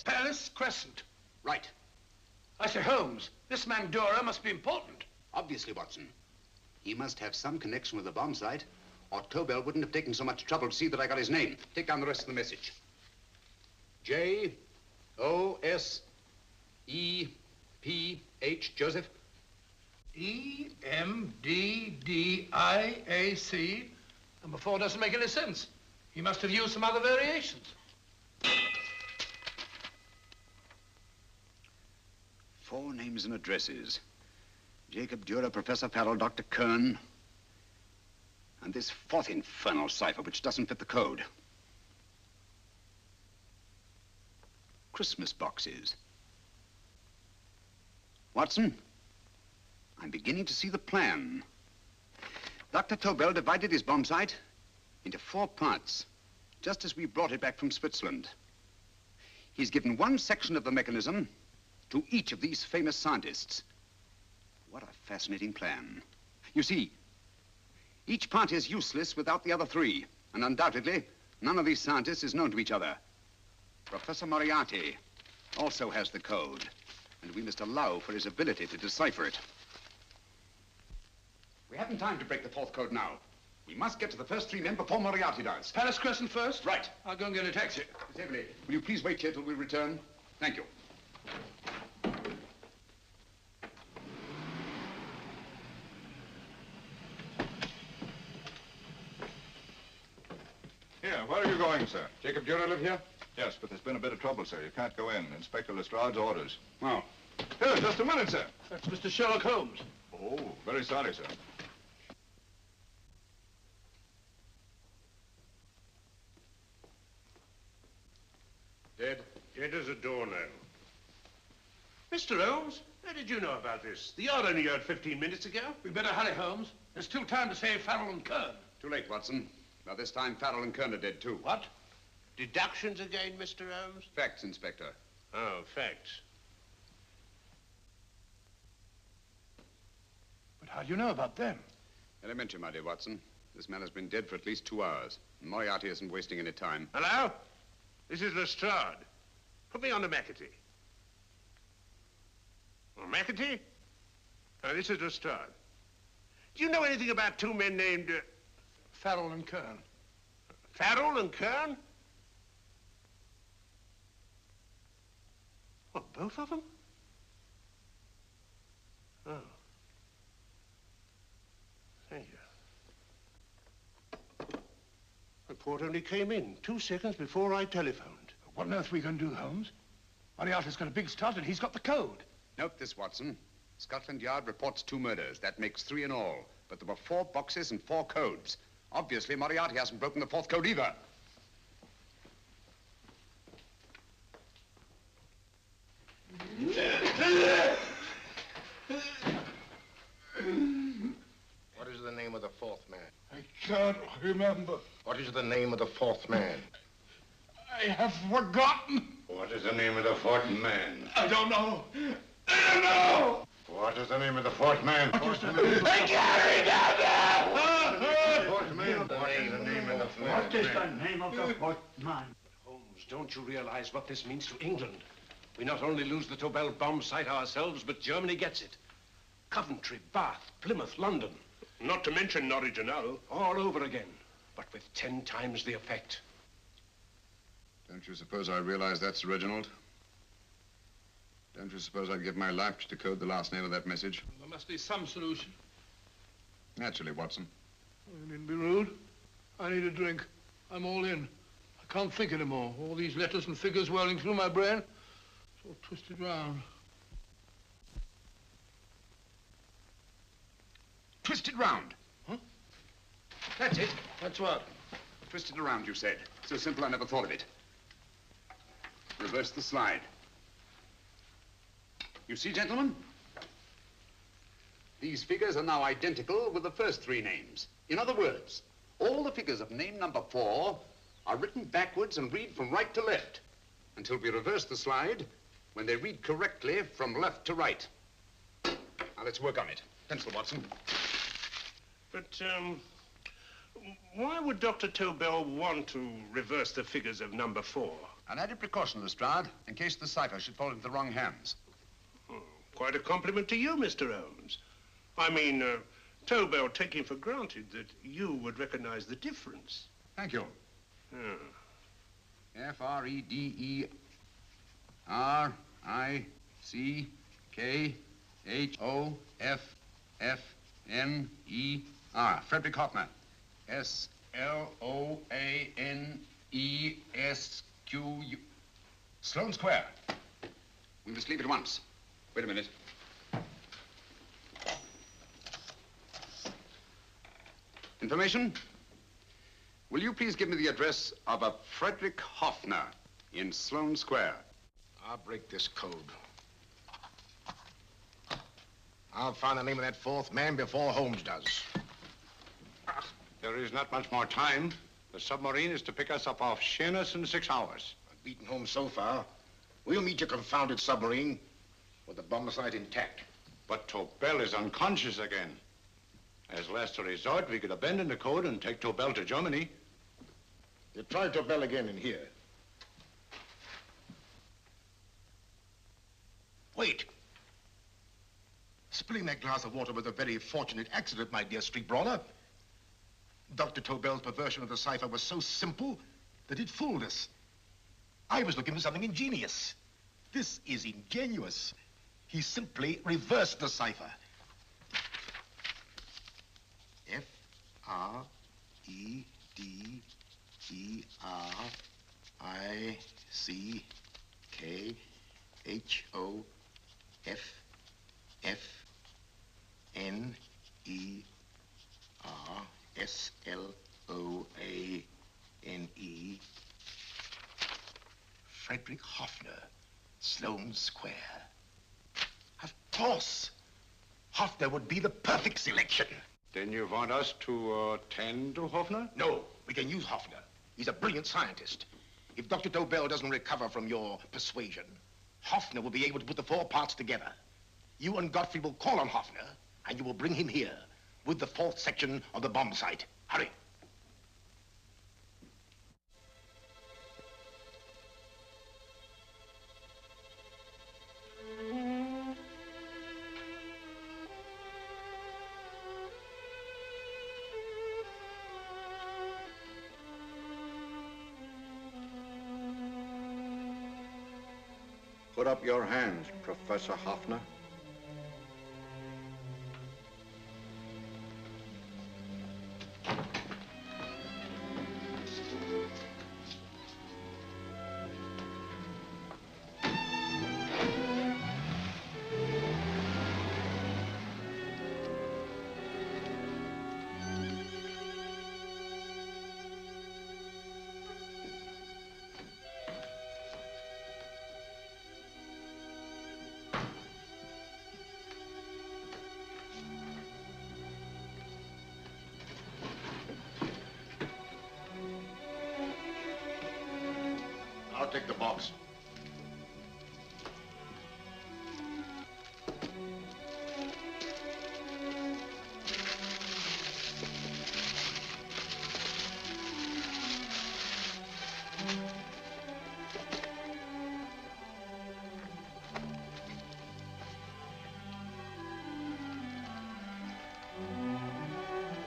Palace Crescent. Right. I say, Holmes, this man Dora must be important. Obviously, Watson. He must have some connection with the bomb site, or Tobel wouldn't have taken so much trouble to see that I got his name. Take down the rest of the message. J-O-S-E-P-H, Joseph. E-M-D-D-I-A-C. Number 4 doesn't make any sense. He must have used some other variations. 4 names and addresses. Jacob Dura, Professor Farrell, Dr. Kern, and this 4th infernal cipher which doesn't fit the code. Christmas boxes. Watson, I'm beginning to see the plan. Dr. Tobel divided his bomb site into 4 parts, just as we brought it back from Switzerland. He's given one section of the mechanism to each of these famous scientists. What a fascinating plan. You see, each part is useless without the other 3, and undoubtedly, none of these scientists is known to each other. Professor Moriarty also has the code, and we must allow for his ability to decipher it. We haven't time to break the 4th code now. We must get to the first 3 men before Moriarty does. Palace Crescent first? Right. I'll go and get a taxi. Miss Everly, will you please wait here till we return? Thank you. Here, where are you going, sir? Jacob Dura live here? Yes, but there's been a bit of trouble, sir. You can't go in. Inspector Lestrade's orders. Oh. Here, just a minute, sir. That's Mr. Sherlock Holmes. Oh, very sorry, sir. Dead? Dead as a doornail. Mr. Holmes, how did you know about this? The yard only heard 15 minutes ago. We better hurry, Holmes. There's still time to save Farrell and Kern. Too late, Watson. Now, this time, Farrell and Kern are dead, too. What? Deductions again, Mr. Holmes? Facts, Inspector. Oh, facts. But how do you know about them? Elementary, my dear Watson. This man has been dead for at least 2 hours. Moriarty isn't wasting any time. Hello? This is Lestrade. Put me on to McAtee. Oh, McAtee? Oh, this is Lestrade. Do you know anything about 2 men named... Farrell and Kern. Farrell and Kern? What, both of them? Oh. Thank you. Report only came in 2 seconds before I telephoned. What on earth are we going to do, Holmes? Moriarty's got a big start and he's got the code. Note this, Watson. Scotland Yard reports 2 murders. That makes 3 in all. But there were 4 boxes and 4 codes. Obviously, Moriarty hasn't broken the 4th code either. What is the name of the 4th man? I can't remember. What is the name of the 4th man? I have forgotten. What is the name of the 4th man? I don't know. I don't know. What is the name of the 4th man? I can't remember. 4th man. What is the name of the 4th man? What is the name of the 4th man? Holmes, don't you realize what this means to England? We not only lose the Tobel bomb site ourselves, but Germany gets it. Coventry, Bath, Plymouth, London. Not to mention Norwich and Hull. All over again, but with 10 times the effect. Don't you suppose I realize that's Reginald? Don't you suppose I'd give my life to decode the last name of that message? There must be some solution. Naturally, Watson. You needn't be rude. I need a drink. I'm all in. I can't think anymore. All these letters and figures whirling through my brain. It's all twisted round. Twisted round. Huh? That's it. That's what? Twisted around, you said. So simple, I never thought of it. Reverse the slide. You see, gentlemen? These figures are now identical with the first 3 names. In other words, all the figures of name number 4 are written backwards and read from right to left until we reverse the slide when they read correctly from left to right. Now, let's work on it. Pencil, Watson. But, Why would Dr. Tobel want to reverse the figures of number 4? An added precaution, Lestrade, in case the cipher should fall into the wrong hands. Oh, quite a compliment to you, Mr. Holmes. I mean, Tobel taking for granted that you would recognize the difference. Thank you. F-R-E-D-E-R-I-C-K-H-O-F-F-N-E-R. Frederick Hoffner. S-L-O-A-N-E-S-Q-U. Sloane Square. We must leave at once. Wait a minute. Information? Will you please give me the address of a Frederick Hoffner in Sloane Square? I'll break this code. I'll find the name of that fourth man before Holmes does. There is not much more time. The submarine is to pick us up off Sheerness in 6 hours. I've beaten Holmes so far. We'll meet your confounded submarine with the bomb site intact. But Tobel is unconscious again. As last resort, we could abandon the code and take Tobel to Germany. You try Tobel again in here. Wait. Spilling that glass of water was a very fortunate accident, my dear street brawler. Dr. Tobel's perversion of the cipher was so simple that it fooled us. I was looking for something ingenious. This is ingenious. He simply reversed the cipher. F-R-E-D-E-R-I-C-K-H-O-F-F-N-E-R-S-L-O-A-N-E. Frederick Hoffner, Sloane Square. Of course. Hoffner would be the perfect selection. Then you want us to tend to Hoffner? No, we can use Hoffner. He's a brilliant scientist. If Dr. Tobel doesn't recover from your persuasion, Hoffner will be able to put the 4 parts together. You and Godfrey will call on Hoffner, and you will bring him here with the 4th section of the bomb site. Hurry. Put up your hands, Professor Hoffner. I'll take the box.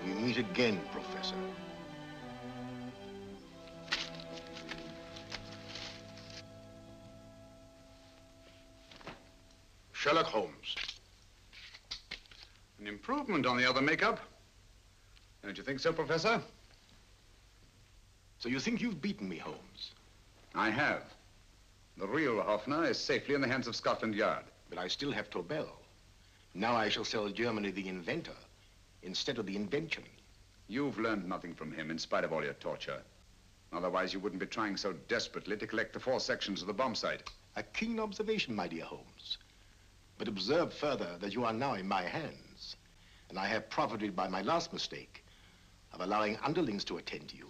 We meet again, Professor. Sherlock Holmes. An improvement on the other makeup. Don't you think so, Professor? So you think you've beaten me, Holmes? I have. The real Hoffner is safely in the hands of Scotland Yard. But I still have Tobel. Now I shall sell Germany the inventor instead of the invention. You've learned nothing from him in spite of all your torture. Otherwise, you wouldn't be trying so desperately to collect the 4 sections of the bomb site. A keen observation, my dear Holmes. But observe further that you are now in my hands, and I have profited by my last mistake of allowing underlings to attend to you.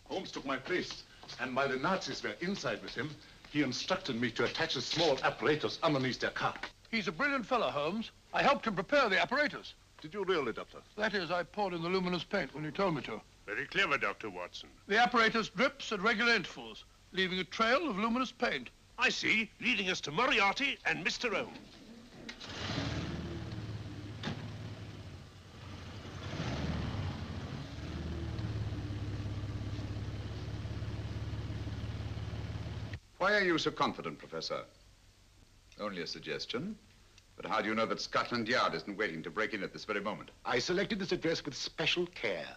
Holmes took my place, and while the Nazis were inside with him, he instructed me to attach a small apparatus underneath their car. He's a brilliant fellow, Holmes. I helped him prepare the apparatus. Did you really, Doctor? That is, I poured in the luminous paint when you told me to. Very clever, Dr. Watson. The apparatus drips at regular intervals, leaving a trail of luminous paint. I see, leading us to Moriarty and Mr. Holmes. Why are you so confident, Professor? Only a suggestion. But how do you know that Scotland Yard isn't waiting to break in at this very moment? I selected this address with special care.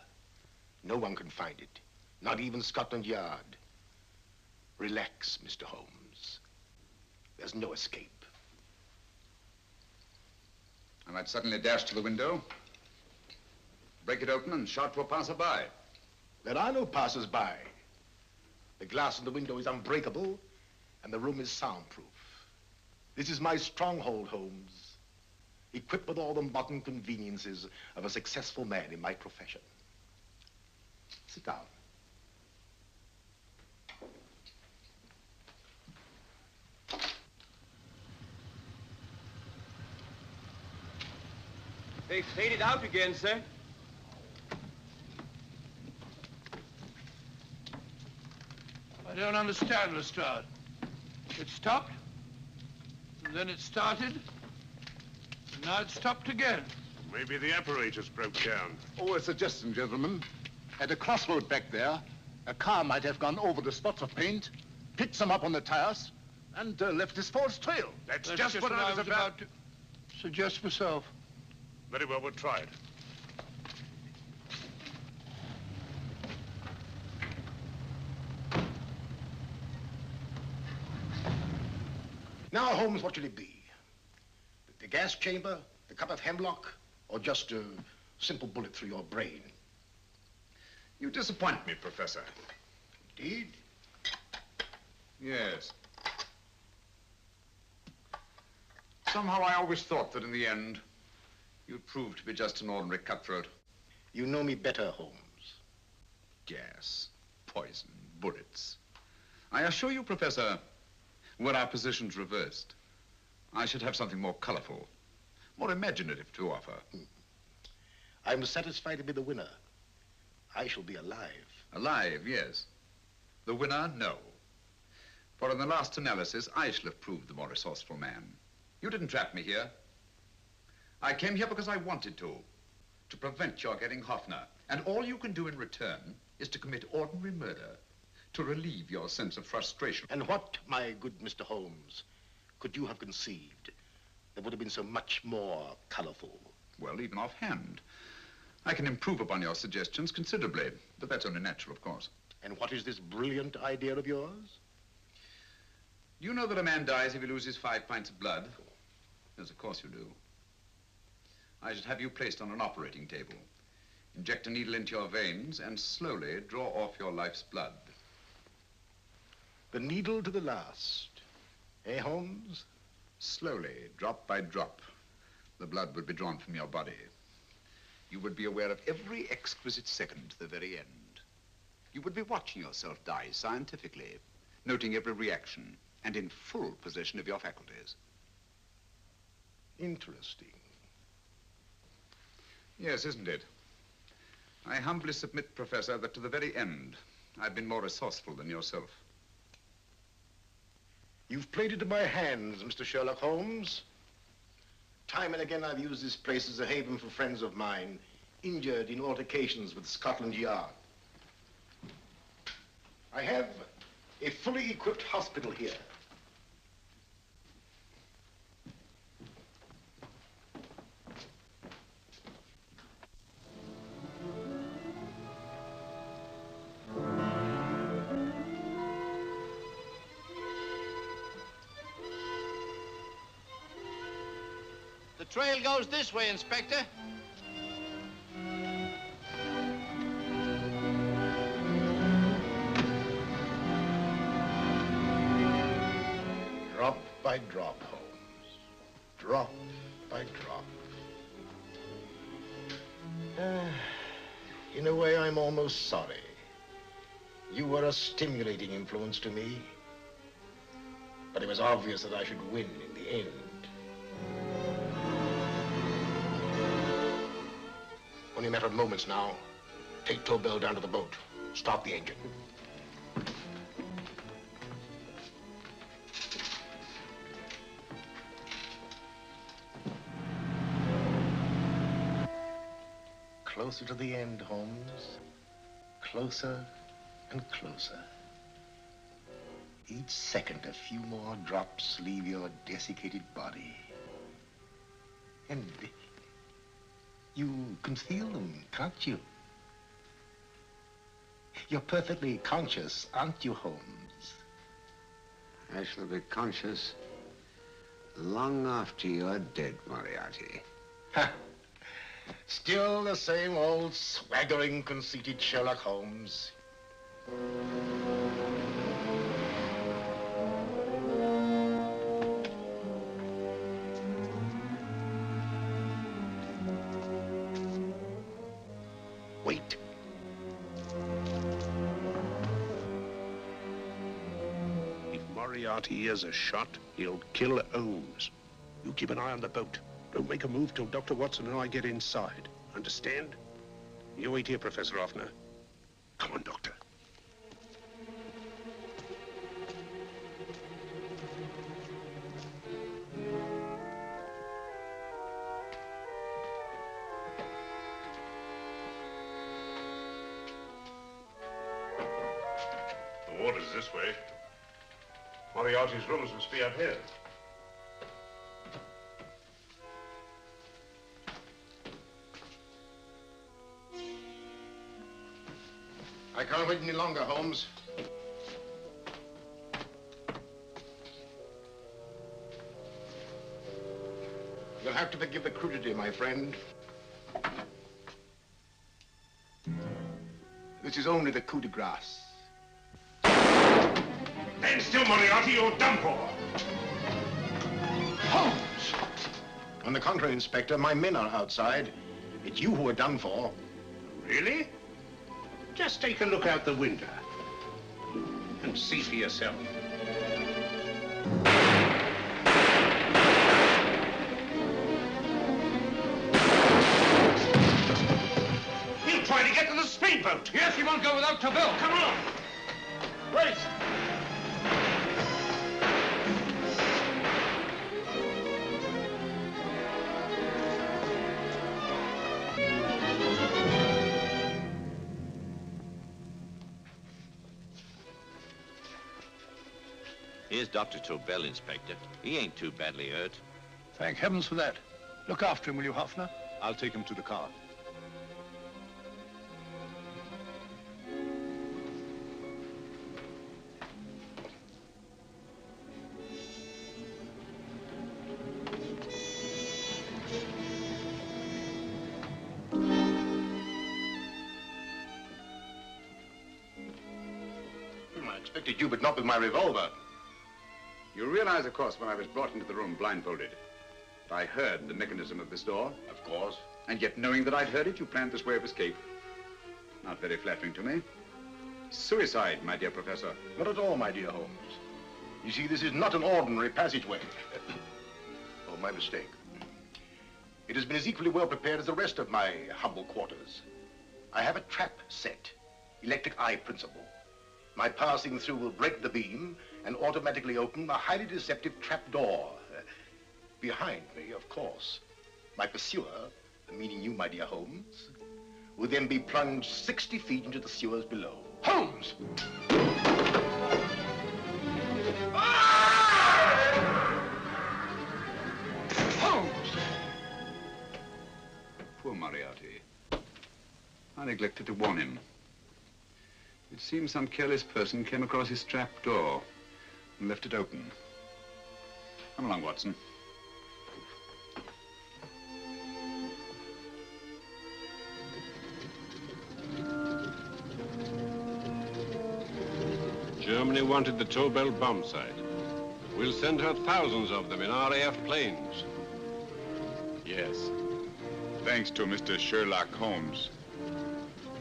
No one can find it, not even Scotland Yard. Relax, Mr. Holmes. There's no escape. I might suddenly dash to the window, break it open, and shout to a passerby. There are no passers-by. The glass in the window is unbreakable, and the room is soundproof. This is my stronghold, Holmes, equipped with all the modern conveniences of a successful man in my profession. Sit down. They've faded out again, sir. I don't understand, Lestrade. It stopped, and then it started, and now it stopped again. Maybe the apparatus broke down. Oh, a suggestion, gentlemen. At a crossroad back there, a car might have gone over the spots of paint, picked some up on the tires, and left this false trail. That's just what I was about to suggest myself. Very well, we'll try it. Now, Holmes, what should it be? The gas chamber, the cup of hemlock, or just a simple bullet through your brain? You disappoint me, Professor. Indeed? Yes. Somehow I always thought that in the end, you'd prove to be just an ordinary cutthroat. You know me better, Holmes. Gas, poison, bullets. I assure you, Professor, were our positions reversed, I should have something more colorful, more imaginative to offer. I'm satisfied to be the winner. I shall be alive. Alive, yes. The winner, no. For in the last analysis, I shall have proved the more resourceful man. You didn't trap me here. I came here because I wanted to prevent your getting Hoffner. And all you can do in return is to commit ordinary murder, to relieve your sense of frustration. And what, my good Mr. Holmes, could you have conceived that would have been so much more colorful? Well, even offhand, I can improve upon your suggestions considerably, but that's only natural, of course. And what is this brilliant idea of yours? Do you know that a man dies if he loses 5 pints of blood? Yes, of course you do. I should have you placed on an operating table, inject a needle into your veins, and slowly draw off your life's blood. The needle to the last. Eh, Holmes? Slowly, drop by drop, the blood would be drawn from your body. You would be aware of every exquisite second to the very end. You would be watching yourself die scientifically, noting every reaction, and in full possession of your faculties. Interesting. Yes, isn't it? I humbly submit, Professor, that to the very end, I've been more resourceful than yourself. You've played into my hands, Mr. Sherlock Holmes. Time and again, I've used this place as a haven for friends of mine, injured in altercations with Scotland Yard. I have a fully equipped hospital here. The trail goes this way, Inspector. Drop by drop, Holmes. Drop by drop. In a way, I'm almost sorry. You were a stimulating influence to me. But it was obvious that I should win in the end. Only a matter of moments now. Take Tobel down to the boat. Start the engine. Closer to the end, Holmes. Closer and closer. Each second, a few more drops leave your desiccated body. And you can feel them, can't you? You're perfectly conscious, aren't you, Holmes? I shall be conscious long after you're dead, Moriarty. Ha! Still the same old swaggering, conceited Sherlock Holmes. Wait. If Moriarty hears a shot, he'll kill Holmes. You keep an eye on the boat. Don't make a move till Dr. Watson and I get inside. Understand? You wait here, Professor Offner. Come on, Doctor. The water's this way. Moriarty's rooms must be up here. I can't wait any longer, Holmes. You'll have to forgive the crudity, my friend. This is only the coup de grace. Stand still, Moriarty, you're done for. Holmes! On the contrary, Inspector, my men are outside. It's you who are done for. Really? Just take a look out the window and see for yourself. He'll try to get to the speedboat. Yes, he won't go without Tobel. Come on. Wait. Here's Dr. Tobel, Inspector. He ain't too badly hurt. Thank heavens for that. Look after him, will you, Hoffner? I'll take him to the car. I expected you, but not with my revolver. You realize, of course, when I was brought into the room blindfolded, that I heard the mechanism of this door? Of course. And yet, knowing that I'd heard it, you planned this way of escape. Not very flattering to me. Suicide, my dear Professor. Not at all, my dear Holmes. You see, this is not an ordinary passageway. Oh, my mistake. It has been as equally well prepared as the rest of my humble quarters. I have a trap set, electric eye principle. My passing through will break the beam and automatically open a highly deceptive trap door. Behind me, of course, my pursuer, meaning you, my dear Holmes, will then be plunged 60 feet into the sewers below. Holmes! Holmes! Poor Moriarty. I neglected to warn him. It seems some careless person came across his trap door and left it open. Come along, Watson. Germany wanted the Tobel bomb site. We'll send her thousands of them in RAF planes. Yes. Thanks to Mr. Sherlock Holmes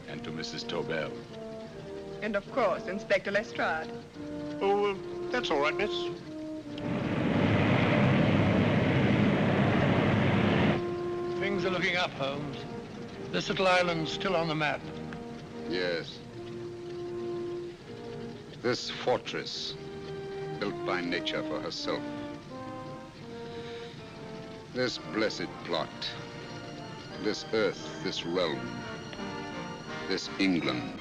and to Mrs. Tobel. And of course, Inspector Lestrade. Oh, that's all right, miss. Things are looking up, Holmes. This little island's still on the map. Yes. This fortress, built by nature for herself. This blessed plot. This earth, this realm. This England.